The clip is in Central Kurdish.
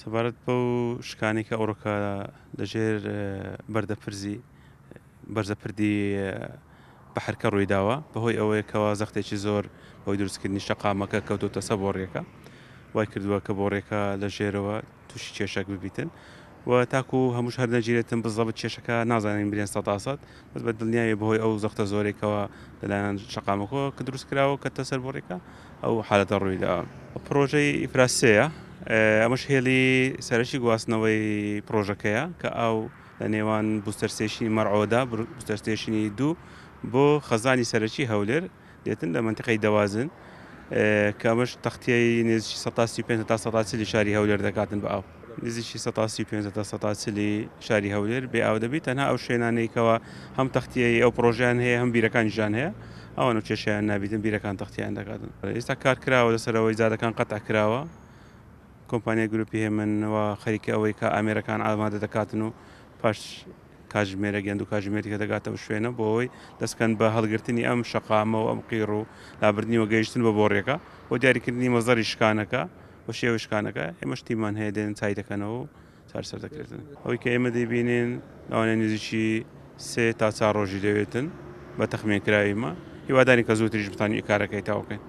سەبارەت بەو شکانی کە ئەوڕۆکە لەژێر بەرزەپردی بەحرکە ڕوویداوە بەهۆی ئەوەیە کەوا زەختێکی زۆر بۆی دروستکردنی شەقامەکە کەوتوتە سە بۆ ڕێکە وای کردووە کە بۆ ڕێکە لە ژێرەوە تووشی کێشەک ببیتن و تاکو هەمووش هەر نەگیرێتن بزەبت کێشەکە نازانین برێن سەتاسەد بەس بە دڵنیایە بەهۆی ئەو زەختە زۆرێکەوە لەلایەن شەقامەکەەوە کە دروست کراوە کە تەسەر بۆ ڕێکە ئەو حالەتە ڕوویداوە پرۆژەی ئیفراسەیە ئەمەش هێلی سەرشی گواستنەوەی پرۆژەکەیە کە ئەو لە نێوان بوستەرسێشنی مەرعۆدا بوستەرسێشنی دوو بۆ خەزانی سەرەکی هەولێر دێتن لە منتیقەی دەوازن کە ئەمەش تەختیای نێزیی 135 تا 140 شاری هەولێر دەکاتن بە ئاو نزیکی 135 تا 140 شاری هەولێر بێ ئاو دەبێت تەنها ئەو شوێنانەیەکەوە هەم تەختیای ئەو پرۆژیان هەیە هەم بیرەکانیشان هەیە ئەوان و کێشیان نابیتن بیرەکان تەختیان دەکاتن ئێستا کار کراوە لەسەرەوەی زادەکان قەتع کراوە کۆمپانیا گروپی هێمنەوە خەریکە ئەوەی کە ئامێرەکان ئامادە دەکاتن و پاش کاژمێرە گەند و کاژمێرێکە دەگاتەوە شوێنە بۆ ئەوەی دەستکەن بە هەڵگرتنی ئەم شەقامە و ئەم قیر و لابردنیوە گەیشتن بە بۆڕێکە بۆ دیاریکردنی مەزەری شکانەکە بە شێوە شکانەکە ئێمە شتیمان هەیە دێن چای دەکەنەوە و چارسەر دەکردن ئەوەی کە ئێمە دەیبینێن ئەوانە نزیکی 3 تا 4 ڕۆژی دەوێتن بە تەخمینکراویمە هیواداری کە زووتریش بتانی کارەکەی تاوکەین.